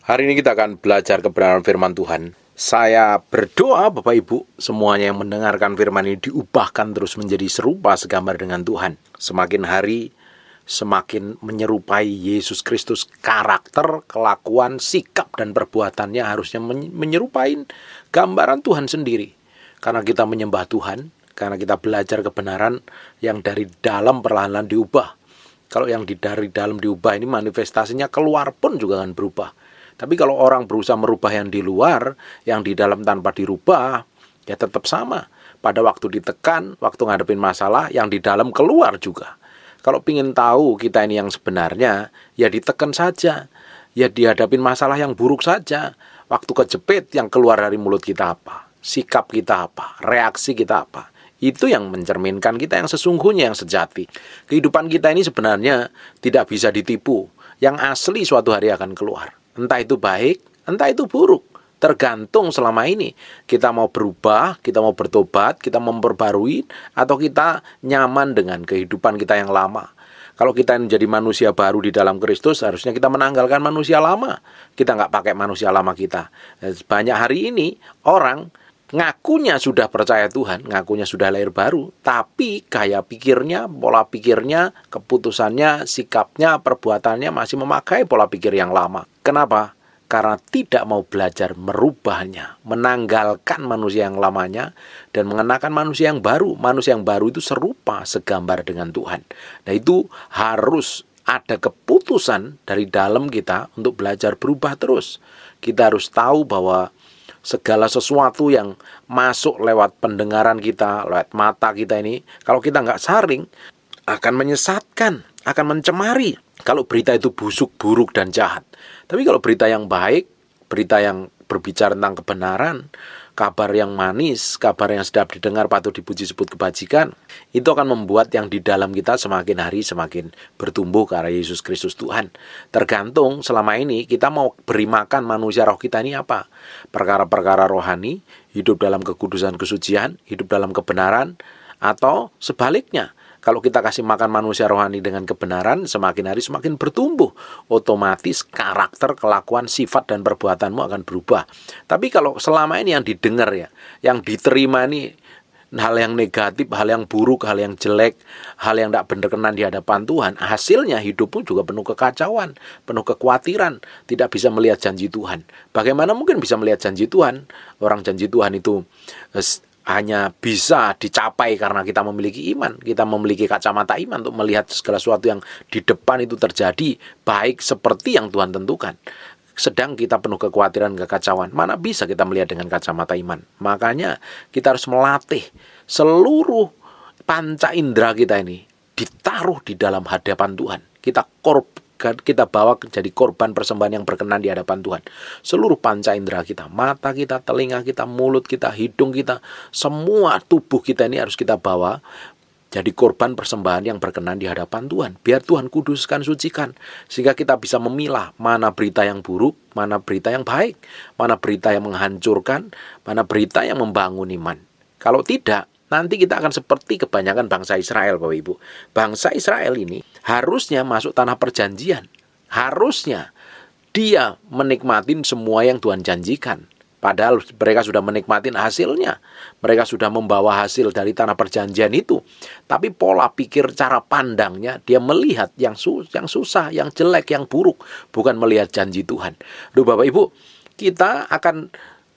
Hari ini kita akan belajar kebenaran firman Tuhan. Saya berdoa Bapak Ibu semuanya yang mendengarkan firman ini diubahkan terus menjadi serupa segambar dengan Tuhan. Semakin hari semakin menyerupai Yesus Kristus, karakter, kelakuan, sikap dan perbuatannya harusnya menyerupai gambaran Tuhan sendiri. Karena kita menyembah Tuhan, karena kita belajar kebenaran yang dari dalam perlahan-lahan diubah. Kalau yang dari dalam diubah ini manifestasinya keluar pun juga akan berubah. Tapi kalau orang berusaha merubah yang di luar, yang di dalam tanpa dirubah, ya tetap sama. Pada waktu ditekan, waktu ngadepin masalah, yang di dalam keluar juga. Kalau ingin tahu kita ini yang sebenarnya, ya ditekan saja. Ya dihadapin masalah yang buruk saja. Waktu kejepit yang keluar dari mulut kita apa? Sikap kita apa? Reaksi kita apa? Itu yang mencerminkan kita yang sesungguhnya, yang sejati. Kehidupan kita ini sebenarnya tidak bisa ditipu. Yang asli suatu hari akan keluar. Entah itu baik, entah itu buruk. Tergantung selama ini kita mau berubah, kita mau bertobat, kita memperbarui, atau kita nyaman dengan kehidupan kita yang lama. Kalau kita menjadi manusia baru di dalam Kristus, harusnya kita menanggalkan manusia lama. Kita nggak pakai manusia lama kita. Banyak hari ini orang ngakunya sudah percaya Tuhan, ngakunya sudah lahir baru, tapi gaya pikirnya, pola pikirnya, keputusannya, sikapnya, perbuatannya masih memakai pola pikir yang lama. Kenapa? Karena tidak mau belajar merubahnya, menanggalkan manusia yang lamanya, dan mengenakan manusia yang baru. Manusia yang baru itu serupa, segambar dengan Tuhan. Nah itu harus ada keputusan dari dalam kita untuk belajar berubah terus. Kita harus tahu bahwa segala sesuatu yang masuk lewat pendengaran kita, lewat mata kita ini, kalau kita nggak saring, akan menyesatkan, akan mencemari. Kalau berita itu busuk, buruk, dan jahat. Tapi kalau berita yang baik, berita yang berbicara tentang kebenaran, kabar yang manis, kabar yang sedap didengar patut dipuji sebut kebajikan, itu akan membuat yang di dalam kita semakin hari semakin bertumbuh ke arah Yesus Kristus Tuhan. Tergantung selama ini kita mau beri makan manusia roh kita ini apa? Perkara-perkara rohani, hidup dalam kekudusan kesucian, hidup dalam kebenaran, atau sebaliknya. Kalau kita kasih makan manusia rohani dengan kebenaran, semakin hari semakin bertumbuh. Otomatis karakter, kelakuan, sifat, dan perbuatanmu akan berubah. Tapi kalau selama ini yang didengar ya, yang diterima ini hal yang negatif, hal yang buruk, hal yang jelek, hal yang tidak berkenan di hadapan Tuhan, hasilnya hidupmu juga penuh kekacauan, penuh kekhawatiran, tidak bisa melihat janji Tuhan. Bagaimana mungkin bisa melihat janji Tuhan? Orang janji Tuhan itu hanya bisa dicapai karena kita memiliki iman. Kita memiliki kacamata iman untuk melihat segala sesuatu yang di depan itu terjadi baik seperti yang Tuhan tentukan. Sedang kita penuh kekhawatiran, kekacauan. Mana bisa kita melihat dengan kacamata iman? Makanya kita harus melatih seluruh panca indera kita ini ditaruh di dalam hadapan Tuhan. Kita bawa jadi korban persembahan yang berkenan di hadapan Tuhan. Seluruh panca indera kita, mata kita, telinga kita, mulut kita, hidung kita, semua tubuh kita ini harus kita bawa jadi korban persembahan yang berkenan di hadapan Tuhan. Biar Tuhan kuduskan, sucikan, sehingga kita bisa memilah mana berita yang buruk, mana berita yang baik, mana berita yang menghancurkan, mana berita yang membangun iman. Kalau tidak, nanti kita akan seperti kebanyakan bangsa Israel, Bapak Ibu. Bangsa Israel ini harusnya masuk tanah perjanjian. Harusnya dia menikmatin semua yang Tuhan janjikan. Padahal mereka sudah menikmatin hasilnya. Mereka sudah membawa hasil dari tanah perjanjian itu. Tapi pola pikir, cara pandangnya, dia melihat yang susah, yang jelek, yang buruk. Bukan melihat janji Tuhan. Duh Bapak Ibu, kita akan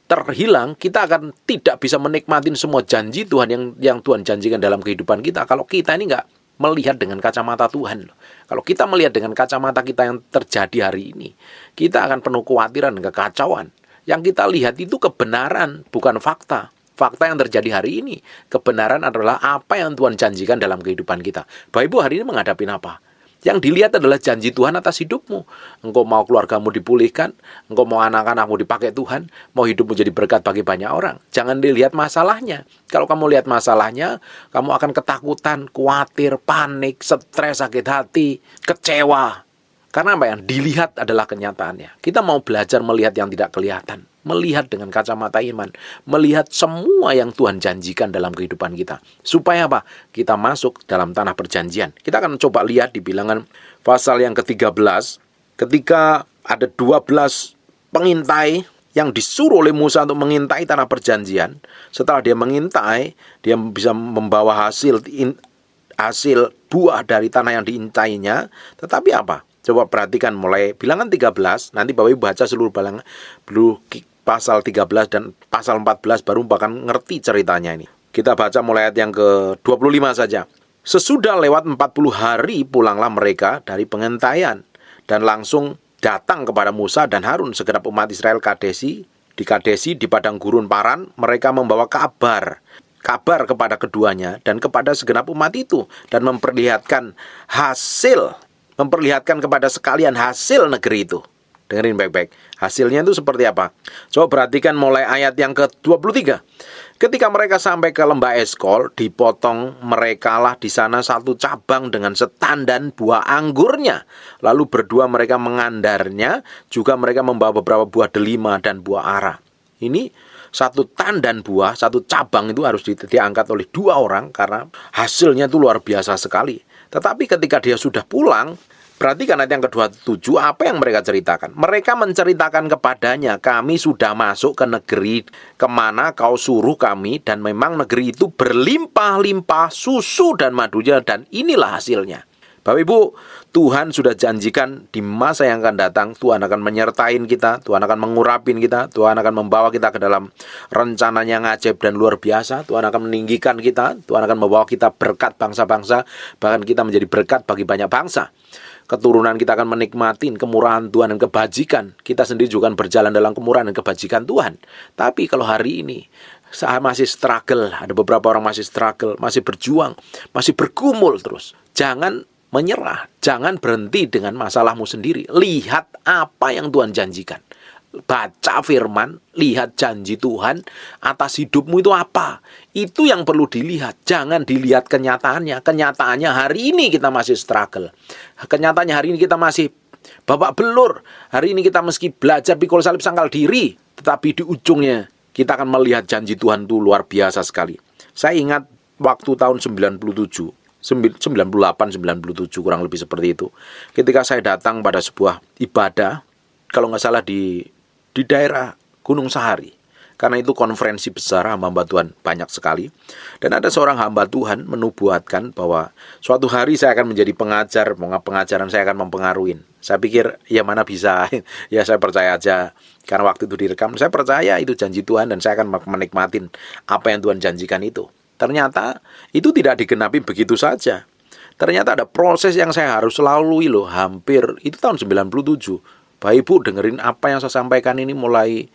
terhilang, kita akan tidak bisa menikmati semua janji Tuhan yang Tuhan janjikan dalam kehidupan kita kalau kita ini nggak melihat dengan kacamata Tuhan. Kalau kita melihat dengan kacamata kita yang terjadi hari ini, kita akan penuh kekhawatiran dan kekacauan. Yang kita lihat itu kebenaran, bukan fakta. Fakta yang terjadi hari ini, kebenaran adalah apa yang Tuhan janjikan dalam kehidupan kita. Bapak Ibu hari ini menghadapi apa? Yang dilihat adalah janji Tuhan atas hidupmu. Engkau mau keluargamu dipulihkan, engkau mau anak-anakmu dipakai Tuhan, mau hidupmu jadi berkat bagi banyak orang. Jangan dilihat masalahnya. Kalau kamu lihat masalahnya, kamu akan ketakutan, khawatir, panik, stres, sakit hati, kecewa. Karena apa yang dilihat adalah kenyataannya. Kita mau belajar melihat yang tidak kelihatan. Melihat dengan kacamata iman. Melihat semua yang Tuhan janjikan dalam kehidupan kita. Supaya apa? Kita masuk dalam tanah perjanjian. Kita akan coba lihat di Bilangan pasal yang ke-13. Ketika ada 12 pengintai yang disuruh oleh Musa untuk mengintai tanah perjanjian. Setelah dia mengintai, dia bisa membawa hasil buah dari tanah yang diintainya. Tetapi apa? Coba perhatikan mulai bilangan 13, nanti Bapak Ibu baca seluruh pasal 13 dan pasal 14 baru bahkan ngerti ceritanya ini. Kita baca mulai ayat yang ke-25 saja. Sesudah lewat 40 hari pulanglah mereka dari pengintaian dan langsung datang kepada Musa dan Harun segenap umat Israel di Kadesi di padang gurun Paran. Mereka membawa kabar kepada keduanya dan kepada segenap umat itu dan memperlihatkan kepada sekalian hasil negeri itu. Dengerin baik-baik. Hasilnya itu seperti apa? Coba perhatikan mulai ayat yang ke-23. Ketika mereka sampai ke lembah Eskol, dipotong merekalah di sana satu cabang dengan setandan buah anggurnya. Lalu berdua mereka mengandarnya, juga mereka membawa beberapa buah delima dan buah ara. Ini satu tandan buah, satu cabang itu harus diangkat oleh 2 orang karena hasilnya itu luar biasa sekali. Tetapi ketika dia sudah pulang, perhatikan ayat yang ke-27, apa yang mereka ceritakan? Mereka menceritakan kepadanya, kami sudah masuk ke negeri kemana kau suruh kami, dan memang negeri itu berlimpah-limpah susu dan madunya, dan inilah hasilnya. Bapak Ibu, Tuhan sudah janjikan di masa yang akan datang, Tuhan akan menyertain kita, Tuhan akan mengurapin kita, Tuhan akan membawa kita ke dalam rencananya yang ajaib dan luar biasa. Tuhan akan meninggikan kita, Tuhan akan membawa kita berkat bangsa-bangsa, bahkan kita menjadi berkat bagi banyak bangsa. Keturunan kita akan menikmati kemurahan Tuhan dan kebajikan. Kita sendiri juga akan berjalan dalam kemurahan dan kebajikan Tuhan. Tapi kalau hari ini saya masih struggle, ada beberapa orang masih struggle, masih berjuang, masih bergumul terus. Jangan menyerah, jangan berhenti dengan masalahmu sendiri. Lihat apa yang Tuhan janjikan. Baca firman, lihat janji Tuhan atas hidupmu itu apa. Itu yang perlu dilihat. Jangan dilihat kenyataannya. Kenyataannya hari ini kita masih struggle. Kenyataannya hari ini kita masih babak belur. Hari ini kita meski belajar pikul salib sangkal diri, tetapi di ujungnya kita akan melihat janji Tuhan itu luar biasa sekali. Saya ingat waktu tahun 97, 98, 97 kurang lebih seperti itu. Ketika saya datang pada sebuah ibadah, kalau nggak salah di daerah Gunung Sahari. Karena itu konferensi besar hamba Tuhan banyak sekali. Dan ada seorang hamba Tuhan menubuatkan bahwa suatu hari saya akan menjadi pengajar, pengajaran saya akan mempengaruhi. Saya pikir ya mana bisa, ya saya percaya aja. Karena waktu itu direkam, saya percaya itu janji Tuhan dan saya akan menikmatin apa yang Tuhan janjikan itu. Ternyata itu tidak digenapi begitu saja. Ternyata ada proses yang saya harus lalui loh, hampir itu tahun 97. Bapak Ibu dengerin apa yang saya sampaikan ini mulai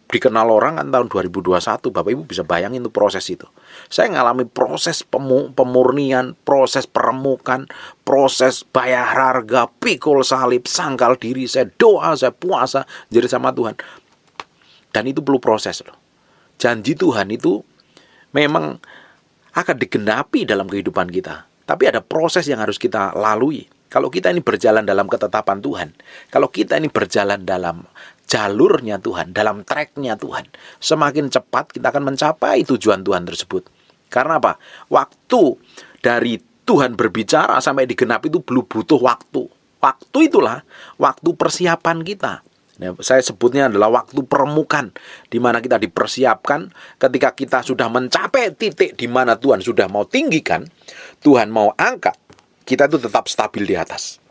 dikenal orang kan tahun 2021. Bapak Ibu bisa bayangin itu proses itu. Saya ngalami proses pemurnian, proses peremukan, proses bayar harga, pikul salib, sangkal diri. Saya doa, saya puasa, jadi sama Tuhan. Dan itu perlu proses loh. Janji Tuhan itu memang akan digenapi dalam kehidupan kita. Tapi ada proses yang harus kita lalui. Kalau kita ini berjalan dalam ketetapan Tuhan, kalau kita ini berjalan dalam jalurnya Tuhan, dalam tracknya Tuhan, semakin cepat kita akan mencapai tujuan Tuhan tersebut. Karena apa? Waktu dari Tuhan berbicara sampai digenapi itu belum butuh waktu. Waktu itulah waktu persiapan kita. Nah, saya sebutnya adalah waktu peremukan, di mana kita dipersiapkan ketika kita sudah mencapai titik di mana Tuhan sudah mau tinggikan, Tuhan mau angkat. Kita itu tetap stabil di atas.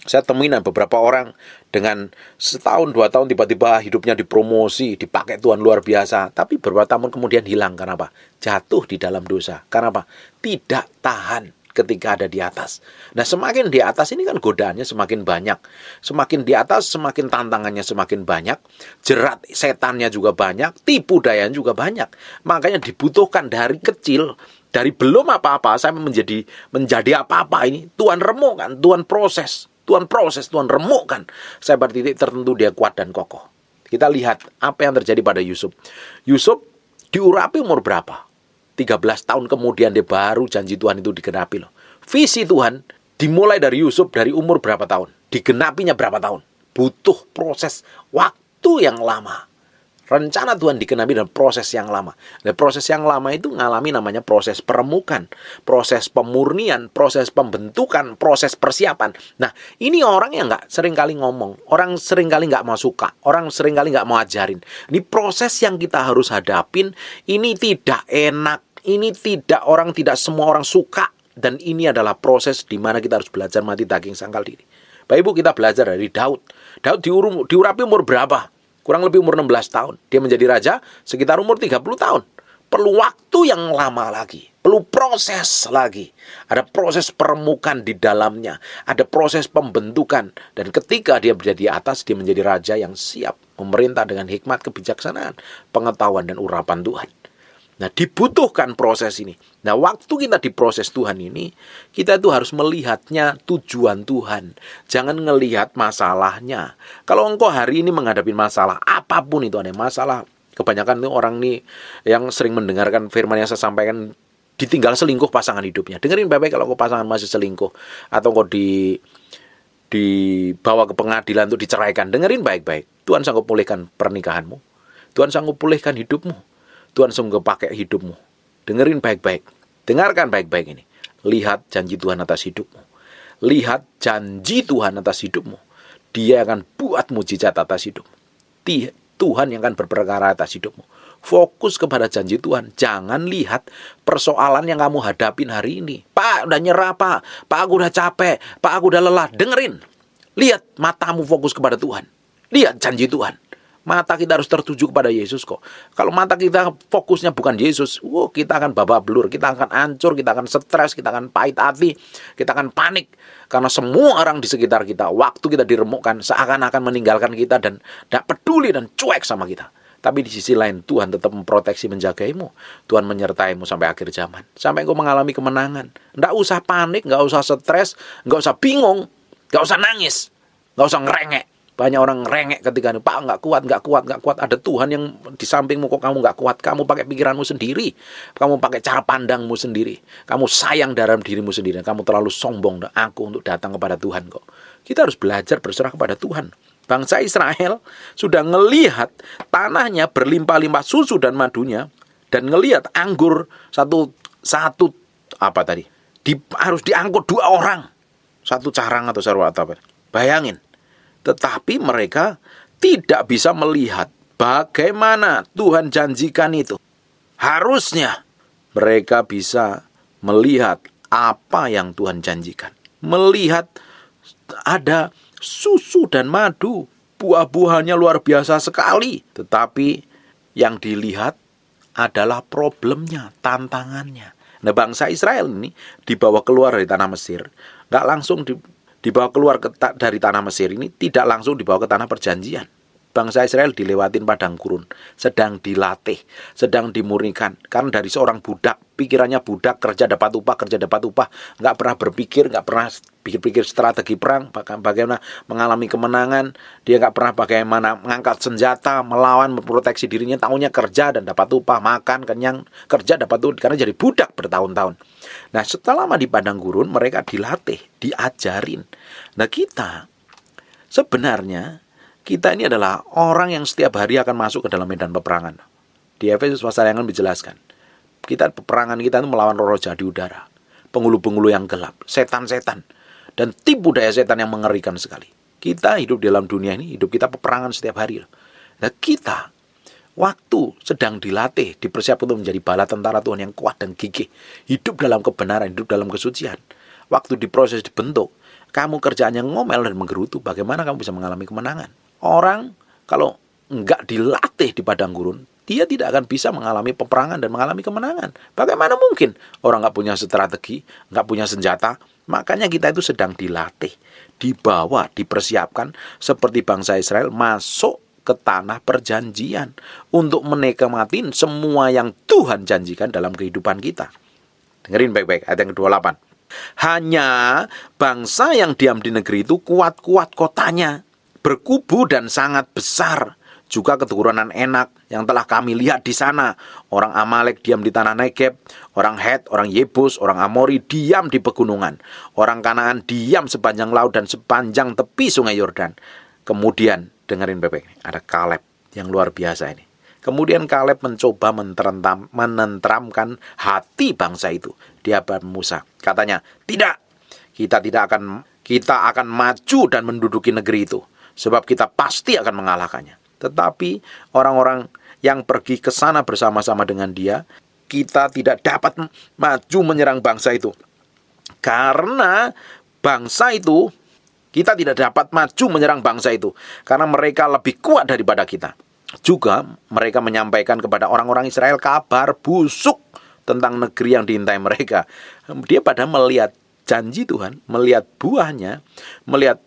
Saya temuin beberapa orang dengan setahun, 2 tahun tiba-tiba hidupnya dipromosi, dipakai Tuhan luar biasa. Tapi beberapa tahun kemudian hilang. Karena apa? Jatuh di dalam dosa. Karena apa? Tidak tahan ketika ada di atas. Nah semakin di atas ini kan godaannya semakin banyak. Semakin di atas semakin tantangannya semakin banyak. Jerat setannya juga banyak. Tipu dayanya juga banyak. Makanya dibutuhkan dari kecil, dari belum apa-apa saya menjadi apa-apa ini. Tuhan remukkan, Tuhan proses, Tuhan remukkan. Saya pada titik tertentu dia kuat dan kokoh. Kita lihat apa yang terjadi pada Yusuf. Yusuf diurapi umur berapa? 13 tahun kemudian dia baru janji Tuhan itu digenapi loh. Visi Tuhan dimulai dari Yusuf dari umur berapa tahun? Digenapinya berapa tahun? Butuh proses waktu yang lama. Rencana Tuhan digenapi dalam proses yang lama. Dan proses yang lama itu ngalami namanya proses peremukan, proses pemurnian, proses pembentukan, proses persiapan. Nah, ini orang yang nggak seringkali ngomong, orang seringkali nggak mau suka, orang seringkali nggak mau ajarin. Ini proses yang kita harus hadapin. Ini tidak enak, ini orang tidak semua orang suka. Dan ini adalah proses di mana kita harus belajar mati daging sangkal diri. Bapak Ibu, kita belajar dari Daud. Daud diurapi umur berapa? Kurang lebih umur 16 tahun. Dia menjadi raja sekitar umur 30 tahun. Perlu waktu yang lama lagi. Perlu proses lagi. Ada proses peremukan di dalamnya. Ada proses pembentukan. Dan ketika dia berada di atas, dia menjadi raja yang siap memerintah dengan hikmat, kebijaksanaan, pengetahuan, dan urapan Tuhan. Nah, dibutuhkan proses ini. Nah, waktu kita diproses Tuhan ini, kita itu harus melihatnya tujuan Tuhan. Jangan ngelihat masalahnya. Kalau engkau hari ini menghadapi masalah, apapun itu ada masalah. Kebanyakan itu orang ini yang sering mendengarkan firman yang saya sampaikan, ditinggal selingkuh pasangan hidupnya. Dengerin baik-baik, kalau engkau pasangan masih selingkuh, atau engkau dibawa ke pengadilan untuk diceraikan, dengerin baik-baik. Tuhan sanggup pulihkan pernikahanmu. Tuhan sanggup pulihkan hidupmu. Tuhan sanggup pakai hidupmu. Dengerin baik-baik. Dengarkan baik-baik ini. Lihat janji Tuhan atas hidupmu. Lihat janji Tuhan atas hidupmu. Dia akan buat mujizat atas hidupmu. Tuhan yang akan berperkara atas hidupmu. Fokus kepada janji Tuhan. Jangan lihat persoalan yang kamu hadapin hari ini. Pak, udah nyerah, Pak. Pak, aku udah capek. Pak, aku udah lelah. Dengerin. Lihat, matamu fokus kepada Tuhan. Lihat janji Tuhan. Mata kita harus tertuju kepada Yesus kok. Kalau mata kita fokusnya bukan Yesus, kita akan babak belur, kita akan hancur, kita akan stres, kita akan pahit hati, kita akan panik. Karena semua orang di sekitar kita, waktu kita diremukkan, seakan-akan meninggalkan kita dan tidak peduli dan cuek sama kita. Tapi di sisi lain, Tuhan tetap memproteksi, menjagaimu. Tuhan menyertaimu sampai akhir zaman. Sampai engkau mengalami kemenangan. Tidak usah panik, tidak usah stres, tidak usah bingung, tidak usah nangis, tidak usah ngerengek. Banyak orang ngerengek ketika ini, Pak, nggak kuat. Ada Tuhan yang di sampingmu, kok kamu nggak kuat. Kamu pakai pikiranmu sendiri. Kamu pakai cara pandangmu sendiri. Kamu sayang dalam dirimu sendiri. Kamu terlalu sombong dan aku untuk datang kepada Tuhan kok. Kita harus belajar berserah kepada Tuhan. Bangsa Israel sudah ngelihat tanahnya berlimpah-limpah susu dan madunya. Dan ngelihat anggur satu harus diangkut 2 orang. Satu carang atau sarwa atau apa. Bayangin. Tetapi mereka tidak bisa melihat bagaimana Tuhan janjikan itu. Harusnya mereka bisa melihat apa yang Tuhan janjikan. Melihat ada susu dan madu, buah-buahnya luar biasa sekali. Tetapi yang dilihat adalah problemnya, tantangannya. Nah, bangsa Israel ini dibawa keluar dari tanah Mesir, nggak langsung dibawa keluar dari tanah Mesir ini, tidak langsung dibawa ke tanah perjanjian. Bangsa Israel dilewatin padang gurun, sedang dilatih, sedang dimurnikan. Karena dari seorang budak, pikirannya budak, kerja dapat upah, nggak pernah pikir strategi perang, bagaimana mengalami kemenangan. Dia nggak pernah bagaimana mengangkat senjata, melawan, memproteksi dirinya. Tahunya kerja dan dapat upah, makan, kenyang, kerja dapat upah, karena jadi budak bertahun-tahun. Nah, setelah lama di padang gurun, mereka dilatih, diajarin. Nah, kita ini adalah orang yang setiap hari akan masuk ke dalam medan peperangan. Di Efesus pasal yang dijelaskan. Peperangan kita itu melawan roh jahat di udara. Penghulu-penghulu yang gelap, setan-setan. Dan tipu daya setan yang mengerikan sekali. Kita hidup dalam dunia ini, hidup kita peperangan setiap hari. Nah, kita waktu sedang dilatih, dipersiapkan untuk menjadi bala tentara Tuhan yang kuat dan gigih. Hidup dalam kebenaran, hidup dalam kesucian. Waktu diproses, dibentuk, kamu kerjaannya ngomel dan menggerutu, bagaimana kamu bisa mengalami kemenangan? Orang kalau enggak dilatih di padang gurun, dia tidak akan bisa mengalami peperangan dan mengalami kemenangan. Bagaimana mungkin? Orang enggak punya strategi, enggak punya senjata. Makanya kita itu sedang dilatih, dibawa, dipersiapkan seperti bangsa Israel masuk ke tanah perjanjian untuk menikmatin semua yang Tuhan janjikan dalam kehidupan kita. Dengerin baik-baik ayat yang ke-28. Hanya bangsa yang diam di negeri itu kuat-kuat kotanya, berkubu dan sangat besar. Juga keturunan Enak yang telah kami lihat di sana. Orang Amalek diam di tanah Negeb, orang Het, orang Yebus, orang Amori diam di pegunungan. Orang Kanaan diam sepanjang laut dan sepanjang tepi sungai Yordan. Kemudian dengerin baik-baik, ada Kaleb yang luar biasa ini. Kemudian Kaleb mencoba menenteramkan hati bangsa itu di hadapan Musa. Katanya, tidak, kita akan maju dan menduduki negeri itu, sebab kita pasti akan mengalahkannya. Tetapi orang-orang yang pergi ke sana bersama-sama dengan dia, kita tidak dapat maju menyerang bangsa itu. Karena bangsa itu, kita tidak dapat maju menyerang bangsa itu, karena mereka lebih kuat daripada kita. Juga mereka menyampaikan kepada orang-orang Israel kabar busuk tentang negeri yang diintai mereka. Dia pada melihat janji Tuhan, melihat buahnya, melihat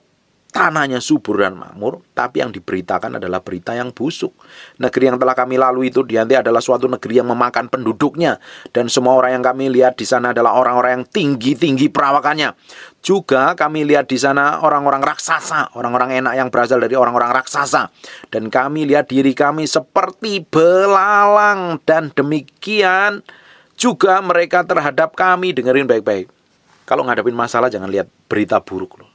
tanahnya subur dan makmur, tapi yang diberitakan adalah berita yang busuk. Negeri yang telah kami lalui itu dianti adalah suatu negeri yang memakan penduduknya, dan semua orang yang kami lihat di sana adalah orang-orang yang tinggi-tinggi perawakannya. Juga kami lihat di sana orang-orang raksasa, orang-orang enak yang berasal dari orang-orang raksasa. Dan kami lihat diri kami seperti belalang, dan demikian juga mereka terhadap kami. Dengerin baik-baik. Kalau ngadepin masalah jangan lihat berita buruk loh.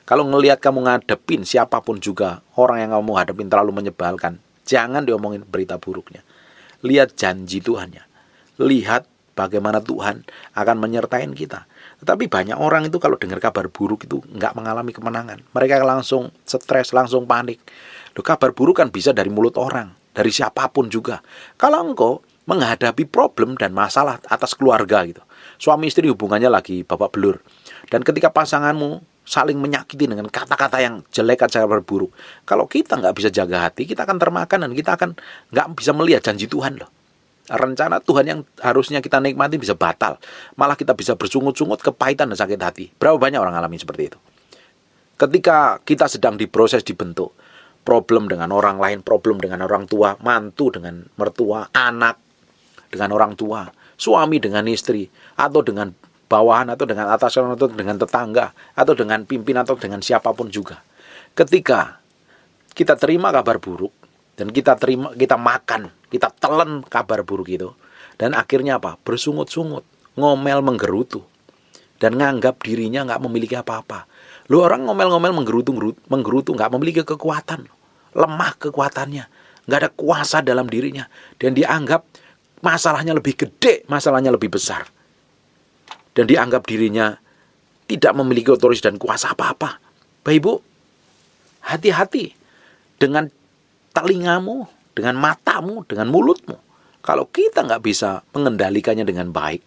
Kalau ngelihat kamu ngadepin siapapun juga, orang yang kamu hadapin terlalu menyebalkan, jangan diomongin berita buruknya. Lihat janji Tuhannya. Lihat bagaimana Tuhan akan menyertain kita. Tetapi banyak orang itu kalau dengar kabar buruk itu nggak mengalami kemenangan. Mereka langsung stres, langsung panik. Loh, kabar buruk kan bisa dari mulut orang, dari siapapun juga. Kalau engkau menghadapi problem dan masalah atas keluarga gitu, suami istri hubungannya lagi babak belur, dan ketika pasanganmu saling menyakiti dengan kata-kata yang jelek atau kabar buruk, kalau kita nggak bisa jaga hati, kita akan termakan dan kita akan nggak bisa melihat janji Tuhan loh. Rencana Tuhan yang harusnya kita nikmati bisa batal. Malah kita bisa bersungut-sungut, kepahitan dan sakit hati. Berapa banyak orang alami seperti itu? Ketika kita sedang diproses, dibentuk, problem dengan orang lain, problem dengan orang tua, mantu dengan mertua, anak dengan orang tua, suami dengan istri, atau dengan bawahan, atau dengan atasan, atau dengan tetangga, atau dengan pimpinan, atau dengan siapapun juga. Ketika kita terima kabar buruk, dan kita makan, kita telan kabar buruk itu, dan akhirnya apa? Bersungut-sungut, ngomel menggerutu, dan nganggap dirinya nggak memiliki apa-apa. Lu orang ngomel-ngomel menggerutu nggak memiliki kekuatan, lemah kekuatannya, nggak ada kuasa dalam dirinya, dan dianggap masalahnya lebih gede, masalahnya lebih besar, dan dianggap dirinya tidak memiliki otoritas dan kuasa apa-apa. Bapak Ibu, hati-hati dengan telingamu, dengan matamu, dengan mulutmu. Kalau kita nggak bisa mengendalikannya dengan baik,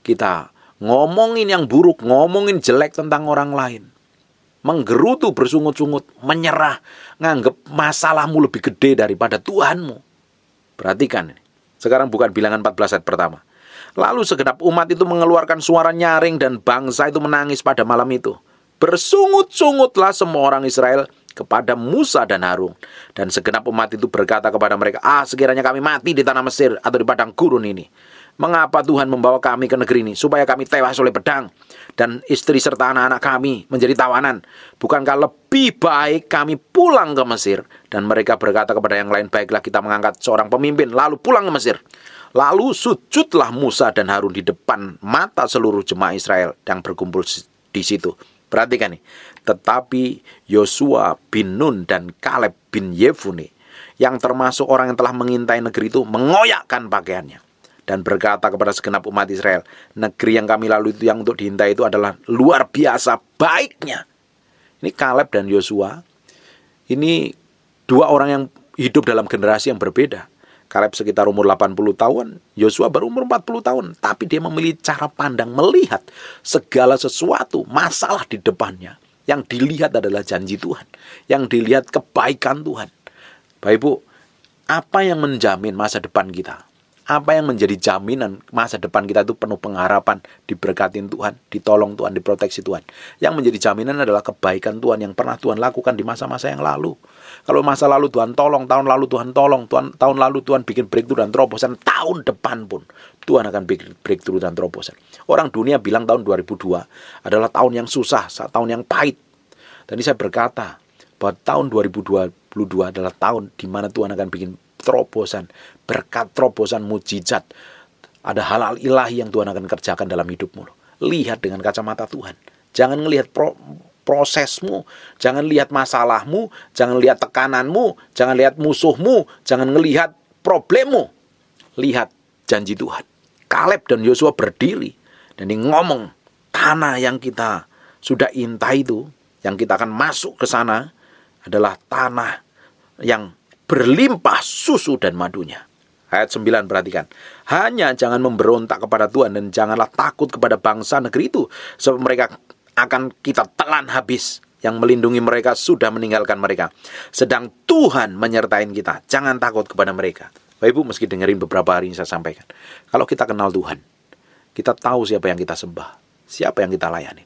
kita ngomongin yang buruk, ngomongin jelek tentang orang lain, menggerutu, bersungut-sungut, menyerah, nganggap masalahmu lebih gede daripada Tuhanmu. Perhatikan ini. Sekarang bukan bilangan 14 ayat pertama. Lalu segenap umat itu mengeluarkan suara nyaring dan bangsa itu menangis pada malam itu. Bersungut-sungutlah semua orang Israel kepada Musa dan Harun. Dan segenap umat itu berkata kepada mereka, sekiranya kami mati di tanah Mesir atau di padang gurun ini. Mengapa Tuhan membawa kami ke negeri ini? Supaya kami tewas oleh pedang, dan istri serta anak-anak kami menjadi tawanan. Bukankah lebih baik kami pulang ke Mesir? Dan mereka berkata kepada yang lain, baiklah kita mengangkat seorang pemimpin, lalu pulang ke Mesir. Lalu sujudlah Musa dan Harun di depan mata seluruh jemaah Israel yang berkumpul di situ. Perhatikan nih. Tetapi Yosua bin Nun dan Kaleb bin Yefune, yang termasuk orang yang telah mengintai negeri itu, mengoyakkan pakaiannya dan berkata kepada segenap umat Israel, negeri yang kami lalui itu, yang untuk diintai itu adalah luar biasa baiknya. Ini Kaleb dan Yosua, ini dua orang yang hidup dalam generasi yang berbeda. Kaleb sekitar umur 80 tahun, Yosua berumur 40 tahun. Tapi dia memilih cara pandang melihat segala sesuatu, masalah di depannya. Yang dilihat adalah janji Tuhan, yang dilihat kebaikan Tuhan. Bapak Ibu, apa yang menjamin masa depan kita? Apa yang menjadi jaminan masa depan kita itu penuh pengharapan, diberkatin Tuhan, ditolong Tuhan, diproteksi Tuhan. Yang menjadi jaminan adalah kebaikan Tuhan yang pernah Tuhan lakukan di masa-masa yang lalu. Kalau masa lalu Tuhan tolong, tahun lalu Tuhan tolong, tahun lalu Tuhan bikin breakthrough dan terobosan, tahun depan pun Tuhan akan bikin breakthrough dan terobosan. Orang dunia bilang tahun 2002 adalah tahun yang susah, tahun yang pahit. Dan saya berkata bahwa tahun 2022 adalah tahun di mana Tuhan akan bikin terobosan, berkat terobosan, mujizat. Ada hal-hal ilahi yang Tuhan akan kerjakan dalam hidupmu. Lihat dengan kacamata Tuhan. Jangan ngelihat prosesmu, jangan lihat masalahmu, jangan lihat tekananmu, jangan lihat musuhmu, jangan ngelihat problemmu, lihat janji Tuhan. Kaleb dan Yosua berdiri dan dia ngomong, tanah yang kita sudah intai itu, yang kita akan masuk ke sana adalah tanah yang berlimpah susu dan madunya. Ayat 9 perhatikan. Hanya jangan memberontak kepada Tuhan dan janganlah takut kepada bangsa negeri itu, sebab mereka akan kita telan habis. Yang melindungi mereka sudah meninggalkan mereka. Sedang Tuhan menyertai kita. Jangan takut kepada mereka. Bapak Ibu, meski dengerin beberapa hari ini saya sampaikan, kalau kita kenal Tuhan, kita tahu siapa yang kita sembah, siapa yang kita layani.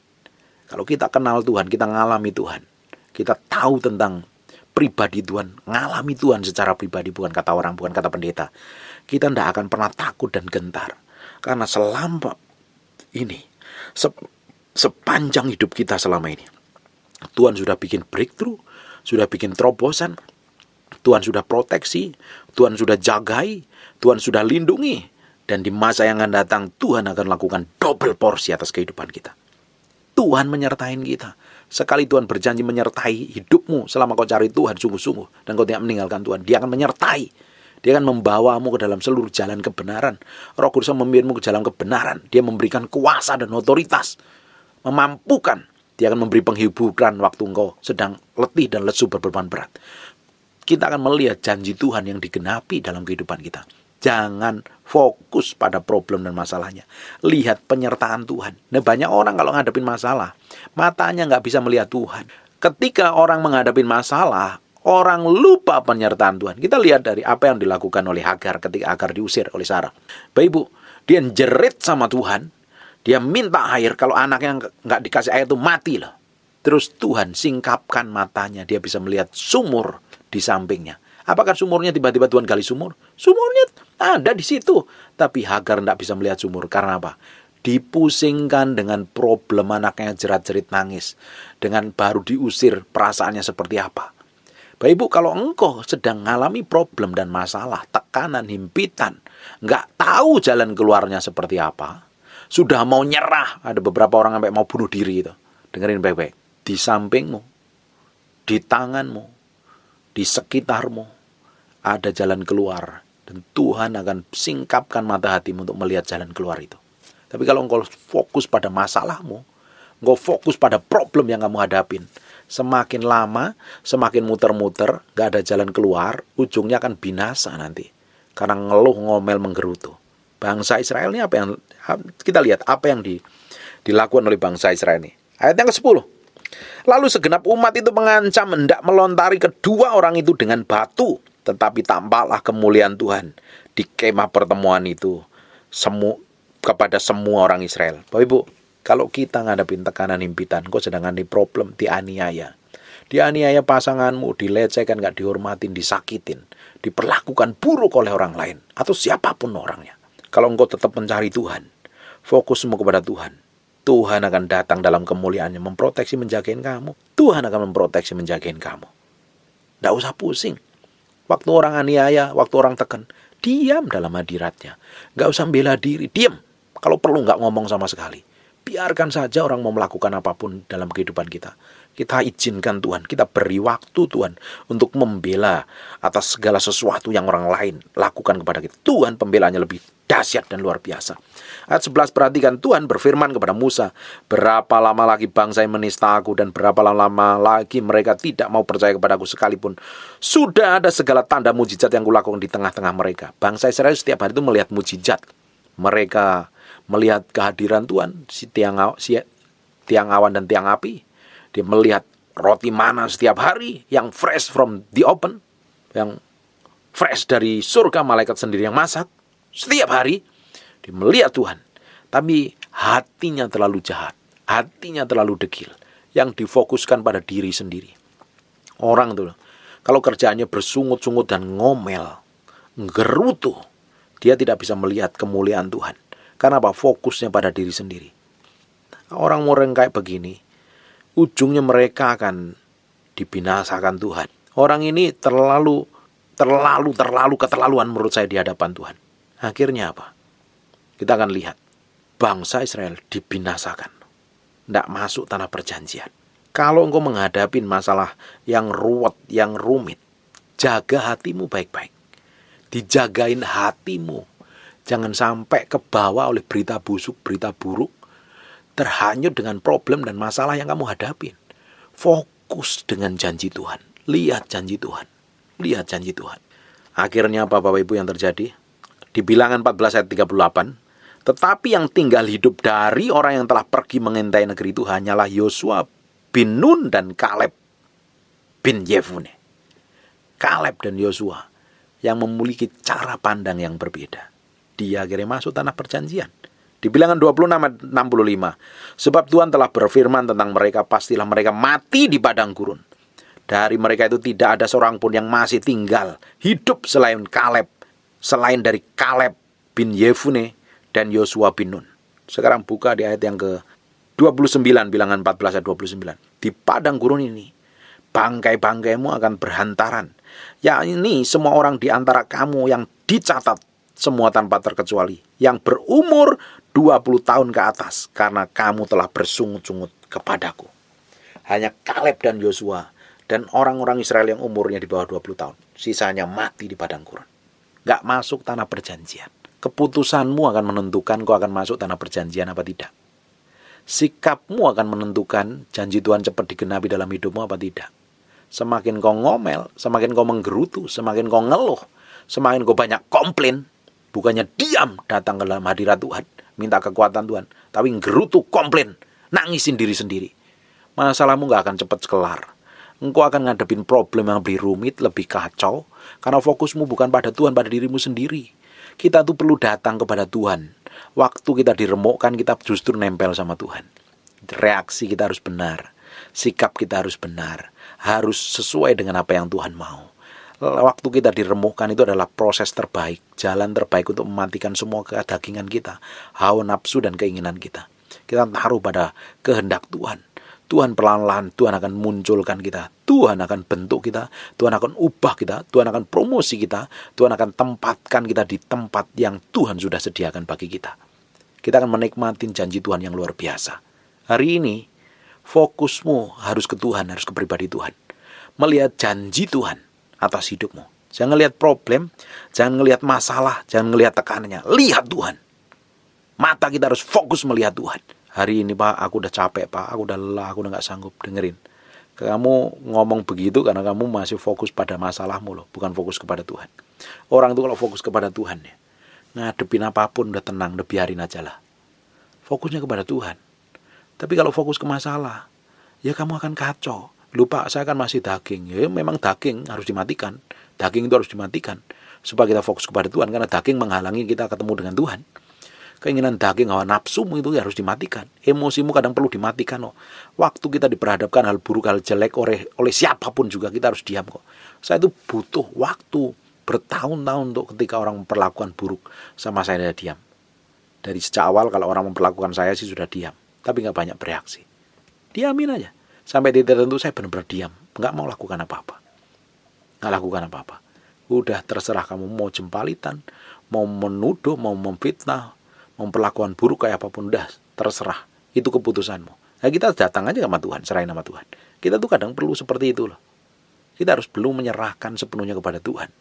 Kalau kita kenal Tuhan, kita ngalami Tuhan, kita tahu tentang pribadi Tuhan, ngalami Tuhan secara pribadi, bukan kata orang, bukan kata pendeta, kita tidak akan pernah takut dan gentar. Karena selama ini, sepanjang hidup kita selama ini, Tuhan sudah bikin breakthrough, sudah bikin terobosan, Tuhan sudah proteksi, Tuhan sudah jagai, Tuhan sudah lindungi. Dan di masa yang akan datang, Tuhan akan lakukan double porsi atas kehidupan kita. Tuhan menyertai kita. Sekali Tuhan berjanji menyertai hidupmu selama kau cari Tuhan sungguh-sungguh, dan kau tidak meninggalkan Tuhan, Dia akan menyertai. Dia akan membawamu ke dalam seluruh jalan kebenaran. Roh Kudus membimbingmu ke jalan kebenaran. Dia memberikan kuasa dan otoritas, memampukan. Dia akan memberi penghiburan waktu engkau sedang letih dan lesu berbeban berat. Kita akan melihat janji Tuhan yang digenapi dalam kehidupan kita. Jangan fokus pada problem dan masalahnya. Lihat penyertaan Tuhan. Nah, banyak orang kalau ngadepin masalah, matanya nggak bisa melihat Tuhan. Ketika orang menghadapi masalah, orang lupa penyertaan Tuhan. Kita lihat dari apa yang dilakukan oleh Hagar ketika Hagar diusir oleh Sarah. Bapak Ibu, dia jerit sama Tuhan. Dia minta air, kalau anaknya nggak dikasih air itu mati loh. Terus Tuhan singkapkan matanya, dia bisa melihat sumur di sampingnya. Apakah sumurnya tiba-tiba Tuhan gali sumur? Sumurnya ada di situ. Tapi Hagar nggak bisa melihat sumur. Karena apa? Dipusingkan dengan problem anaknya jerat-jerit nangis. Dengan baru diusir, perasaannya seperti apa. Bapak Ibu, kalau engkau sedang mengalami problem dan masalah, tekanan, himpitan, nggak tahu jalan keluarnya seperti apa, sudah mau nyerah, ada beberapa orang sampai mau bunuh diri itu. Dengerin baik-baik. Di sampingmu, di tanganmu, di sekitarmu ada jalan keluar, dan Tuhan akan singkapkan mata hatimu untuk melihat jalan keluar itu. Tapi kalau engkau fokus pada masalahmu, engkau fokus pada problem yang kamu hadapin, semakin lama, semakin muter-muter, gak ada jalan keluar, ujungnya akan binasa nanti. Karena ngeluh, ngomel, menggerutu. Bangsa Israel ini apa yang kita lihat, apa yang dilakukan oleh bangsa Israel ini. Ayat yang ke-10. Lalu segenap umat itu mengancam hendak melontari kedua orang itu dengan batu, tetapi tampaklah kemuliaan Tuhan di kemah pertemuan itu kepada semua orang Israel. Bapak Ibu, kalau kita ngadepin tekanan himpitan, kau sedang ada problem, dianiaya. Dianiaya pasanganmu, dilecehkan, gak dihormatin, disakitin, diperlakukan buruk oleh orang lain, atau siapapun orangnya. Kalau engkau tetap mencari Tuhan, fokusmu kepada Tuhan, Tuhan akan datang dalam kemuliaannya, memproteksi, menjagain kamu. Tuhan akan memproteksi, menjagain kamu. Tidak usah pusing. Waktu orang aniaya, waktu orang tekan, diam dalam hadiratnya. Nggak usah bela diri, diam. Kalau perlu nggak ngomong sama sekali. Biarkan saja orang mau melakukan apapun dalam kehidupan kita. Kita izinkan Tuhan, kita beri waktu Tuhan untuk membela atas segala sesuatu yang orang lain lakukan kepada kita. Tuhan pembelaannya lebih dahsyat dan luar biasa. Ayat 11, perhatikan, Tuhan berfirman kepada Musa, berapa lama lagi bangsa yang menista aku, dan berapa lama lagi mereka tidak mau percaya kepadaku sekalipun sudah ada segala tanda mujizat yang kulakukan di tengah-tengah mereka. Bangsa Israel setiap hari itu melihat mujizat. Mereka melihat kehadiran Tuhan, tiang awan dan tiang api. Dia melihat roti mana setiap hari yang fresh from the oven, yang fresh dari surga, malaikat sendiri yang masak. Setiap hari dia melihat Tuhan. Tapi hatinya terlalu jahat, hatinya terlalu degil, yang difokuskan pada diri sendiri. Orang tuh, kalau kerjaannya bersungut-sungut dan ngomel, ngerutu, dia tidak bisa melihat kemuliaan Tuhan. Karena apa? Fokusnya pada diri sendiri. Orang-orang kayak begini, ujungnya mereka akan dibinasakan Tuhan. Orang ini terlalu keterlaluan menurut saya di hadapan Tuhan. Akhirnya apa? Kita akan lihat bangsa Israel dibinasakan, tidak masuk tanah perjanjian. Kalau engkau menghadapi masalah yang ruwet, yang rumit, jaga hatimu baik-baik. Dijagain hatimu. Jangan sampai kebawa oleh berita busuk, berita buruk. Terhanyut dengan problem dan masalah yang kamu hadapin. Fokus dengan janji Tuhan. Lihat janji Tuhan. Lihat janji Tuhan. Akhirnya apa Bapak Ibu yang terjadi? Di Bilangan 14 ayat 38. Tetapi yang tinggal hidup dari orang yang telah pergi mengintai negeri itu hanyalah Yosua bin Nun dan Kaleb bin Yefune. Kaleb dan Yosua yang memiliki cara pandang yang berbeda. Dia akhirnya masuk tanah perjanjian. Di Bilangan 26 65. Sebab Tuhan telah berfirman tentang mereka, pastilah mereka mati di padang gurun. Dari mereka itu tidak ada seorang pun yang masih tinggal hidup selain Kaleb, selain dari Kaleb bin Yefune dan Yosua bin Nun. Sekarang buka di ayat yang ke-29, Bilangan 14 ayat 29. Di padang gurun ini bangkai-bangkaimu akan berhantaran. Ya, ini semua orang di antara kamu yang dicatat, semua tanpa terkecuali, yang berumur 20 tahun ke atas, karena kamu telah bersungut-sungut kepadaku. Hanya Kaleb dan Yosua dan orang-orang Israel yang umurnya di bawah 20 tahun. Sisanya mati di padang gurun. Gak masuk tanah perjanjian. Keputusanmu akan menentukan kau akan masuk tanah perjanjian apa tidak. Sikapmu akan menentukan janji Tuhan cepat digenapi dalam hidupmu apa tidak. Semakin kau ngomel, semakin kau menggerutu, semakin kau ngeluh, semakin kau banyak komplain, bukannya diam datang ke dalam hadirat Tuhan, minta kekuatan Tuhan, tapi ngerutu, komplain, nangisin diri sendiri. Masalahmu gak akan cepat kelar. Engkau akan ngadepin problem yang lebih rumit, lebih kacau, karena fokusmu bukan pada Tuhan, pada dirimu sendiri. Kita tuh perlu datang kepada Tuhan. Waktu kita diremukkan, kita justru nempel sama Tuhan. Reaksi kita harus benar. Sikap kita harus benar. Harus sesuai dengan apa yang Tuhan mau. Waktu kita diremukkan itu adalah proses terbaik. Jalan terbaik untuk mematikan semua kedagingan kita. Hawa nafsu dan keinginan kita. Kita taruh pada kehendak Tuhan. Tuhan pelan-pelan, Tuhan akan munculkan kita. Tuhan akan bentuk kita. Tuhan akan ubah kita. Tuhan akan promosi kita. Tuhan akan tempatkan kita di tempat yang Tuhan sudah sediakan bagi kita. Kita akan menikmati janji Tuhan yang luar biasa. Hari ini, fokusmu harus ke Tuhan, harus ke pribadi Tuhan. Melihat janji Tuhan atas hidupmu. Jangan lihat problem, jangan lihat masalah, jangan lihat tekanannya. Lihat Tuhan. Mata kita harus fokus melihat Tuhan. Hari ini Pak, aku udah capek Pak, aku udah lelah, aku udah gak sanggup. Dengerin. Kamu ngomong begitu karena kamu masih fokus pada masalahmu loh, bukan fokus kepada Tuhan. Orang itu kalau fokus kepada Tuhan ya, ngadepin apapun udah tenang, udah biarin aja lah. Fokusnya kepada Tuhan. Tapi kalau fokus ke masalah, ya kamu akan kacau. Lupa, saya kan masih daging. Ya memang daging harus dimatikan. Daging itu harus dimatikan. Supaya kita fokus kepada Tuhan. Karena daging menghalangi kita ketemu dengan Tuhan. Keinginan daging, hawa nafsumu itu harus dimatikan. Emosimu kadang perlu dimatikan loh. Waktu kita diperhadapkan hal buruk, hal jelek oleh siapapun juga, kita harus diam kok. Saya itu butuh waktu bertahun-tahun untuk ketika orang memperlakukan buruk sama saya diam. Dari sejak awal kalau orang memperlakukan saya sih sudah diam. Tapi gak banyak bereaksi. Diamin aja. Sampai titik tertentu saya benar-benar diam. Gak mau lakukan apa-apa. Gak lakukan apa-apa. Udah terserah kamu mau jempalitan, mau menuduh, mau memfitnah, memperlakukan buruk kayak apapun, udah terserah. Itu keputusanmu. Nah kita datang aja sama Tuhan, serahin sama Tuhan. Kita tuh kadang perlu seperti itu loh. Kita harus belum menyerahkan sepenuhnya kepada Tuhan.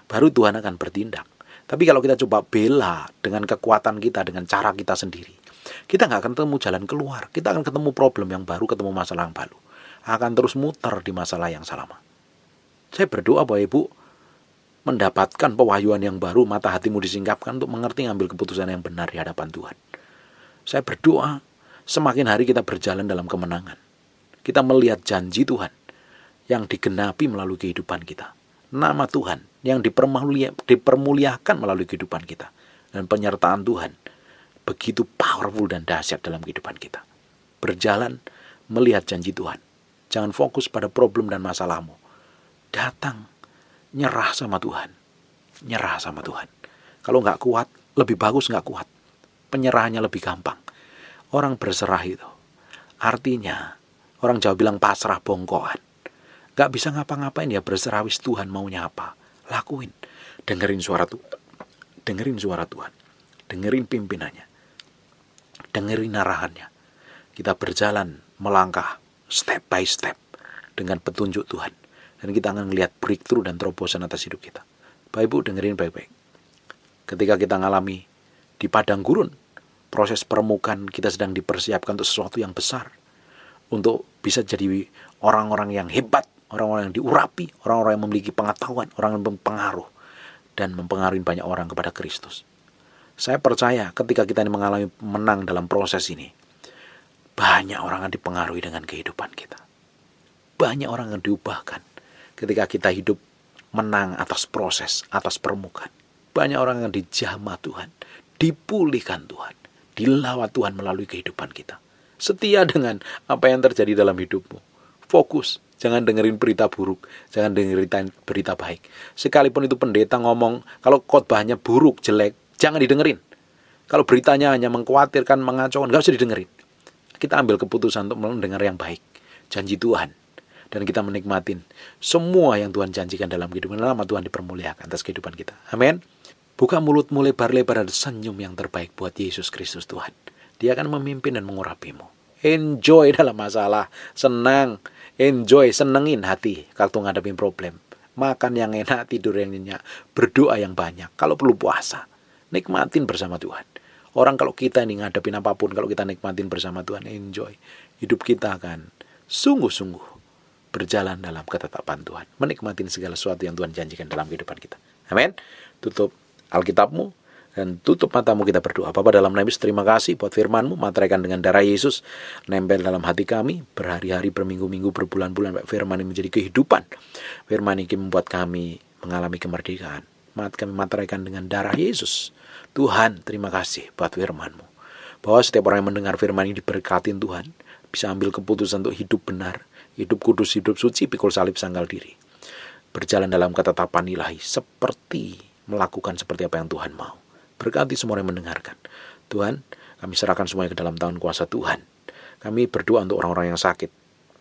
Baru Tuhan akan bertindak. Tapi kalau kita coba bela dengan kekuatan kita, dengan cara kita sendiri, kita nggak akan ketemu jalan keluar. Kita akan ketemu problem yang baru, ketemu masalah yang baru. Akan terus muter di masalah yang sama. Saya berdoa Bapak Ibu mendapatkan pewahyuan yang baru, mata hatimu disingkapkan untuk mengerti ngambil keputusan yang benar di hadapan Tuhan. Saya berdoa semakin hari kita berjalan dalam kemenangan. Kita melihat janji Tuhan yang digenapi melalui kehidupan kita. Nama Tuhan yang dipermuliakan melalui kehidupan kita. Dan penyertaan Tuhan begitu powerful dan dahsyat dalam kehidupan kita. Berjalan melihat janji Tuhan. Jangan fokus pada problem dan masalahmu. Datang, nyerah sama Tuhan. Nyerah sama Tuhan. Kalau nggak kuat, lebih bagus nggak kuat. Penyerahannya lebih gampang. Orang berserah itu artinya, orang Jawa bilang pasrah bongkoan. Nggak bisa ngapa-ngapain ya, berserah wis Tuhan maunya apa. Lakuin. Dengerin suara Tuhan. Dengerin suara Tuhan. Dengerin pimpinannya. Dengerin arahannya. Kita berjalan melangkah step by step dengan petunjuk Tuhan. Dan kita akan melihat breakthrough dan terobosan atas hidup kita. Bapak Ibu dengerin baik-baik. Ketika kita ngalami di padang gurun, proses permukaan kita sedang dipersiapkan untuk sesuatu yang besar. Untuk bisa jadi orang-orang yang hebat, orang-orang yang diurapi, orang-orang yang memiliki pengetahuan, orang yang berpengaruh, dan mempengaruhi banyak orang kepada Kristus. Saya percaya ketika kita mengalami menang dalam proses ini, banyak orang akan dipengaruhi dengan kehidupan kita. Banyak orang yang diubahkan ketika kita hidup menang atas proses, atas permukaan. Banyak orang yang dijamah Tuhan, dipulihkan Tuhan, dilawat Tuhan melalui kehidupan kita. Setia dengan apa yang terjadi dalam hidupmu. Fokus, jangan dengerin berita buruk, jangan dengerin berita baik. Sekalipun itu pendeta ngomong, kalau khotbahnya buruk, jelek, jangan didengerin. Kalau beritanya hanya mengkhawatirkan, mengacaukan, gak usah didengerin. Kita ambil keputusan untuk mendengar yang baik, janji Tuhan, dan kita menikmatin semua yang Tuhan janjikan dalam kehidupan. Nama Tuhan dipermuliakan atas kehidupan kita. Amin. Buka mulutmu lebar-lebar, ada senyum yang terbaik buat Yesus Kristus Tuhan. Dia akan memimpin dan mengurapimu. Enjoy dalam masalah, senang, enjoy, senengin hati kalau ngadepin problem. Makan yang enak, tidur yang nyenyak, berdoa yang banyak. Kalau perlu puasa, nikmatin bersama Tuhan. Orang kalau kita ini ngadepin apapun, kalau kita nikmatin bersama Tuhan, enjoy. Hidup kita akan sungguh-sungguh berjalan dalam ketetapan Tuhan. Menikmatin segala sesuatu yang Tuhan janjikan dalam kehidupan kita. Amin. Tutup Alkitabmu dan tutup matamu, kita berdoa. Bapa dalam nama Yesus, terima kasih buat firman-Mu, materaikan dengan darah Yesus, nempel dalam hati kami, berhari-hari, berminggu-minggu, berbulan-bulan, firman ini menjadi kehidupan. Firman ini membuat kami mengalami kemerdekaan. Kami materaikan dengan darah Yesus. Tuhan, terima kasih buat firman-Mu. Bahwa setiap orang yang mendengar firman ini diberkatin Tuhan, bisa ambil keputusan untuk hidup benar, hidup kudus, hidup suci, pikul salib sanggal diri. Berjalan dalam ketetapan ilahi, melakukan seperti apa yang Tuhan mau. Berkati semua yang mendengarkan. Tuhan, kami serahkan semuanya ke dalam tangan kuasa Tuhan. Kami berdoa untuk orang-orang yang sakit.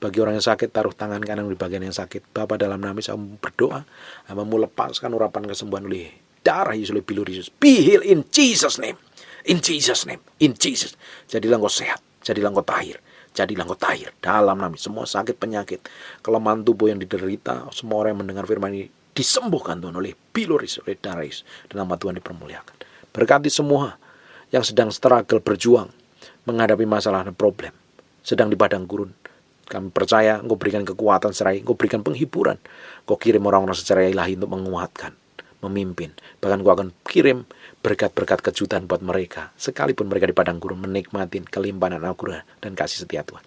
Bagi orang yang sakit, taruh tangan kanan di bagian yang sakit. Bapa dalam nama Yesus, berdoa, hamba-Mu lepaskan urapan kesembuhan oleh darah Yesus, oleh bilur Yesus. Be healed in Jesus name. In Jesus name. In Jesus. Jadilah engkau sehat. Jadilah engkau tahir. Jadilah engkau tahir. Dalam nama semua sakit, penyakit, kelemahan tubuh yang diderita, semua orang yang mendengar firman ini disembuhkan Tuhan oleh bilur Yesus, oleh darah Yesus. Dan nama Tuhan dipermuliakan. Berkati semua yang sedang struggle, berjuang, menghadapi masalah dan problem, sedang di padang gurun. Kami percaya Engkau berikan kekuatan serai, Engkau berikan penghiburan. Engkau kirim orang-orang secara ilahi untuk menguatkan, memimpin. Bahkan Engkau akan kirim berkat-berkat kejutan buat mereka, sekalipun mereka di padang gurun menikmatin kelimpahan anugerah dan kasih setia Tuhan.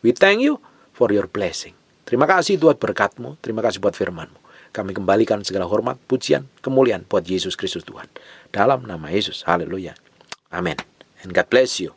We thank you for your blessing. Terima kasih Tuhan berkat-Mu, terima kasih buat firman-Mu. Kami kembalikan segala hormat, pujian, kemuliaan buat Yesus Kristus Tuhan. Dalam nama Yesus, haleluya. Amin. And God bless you.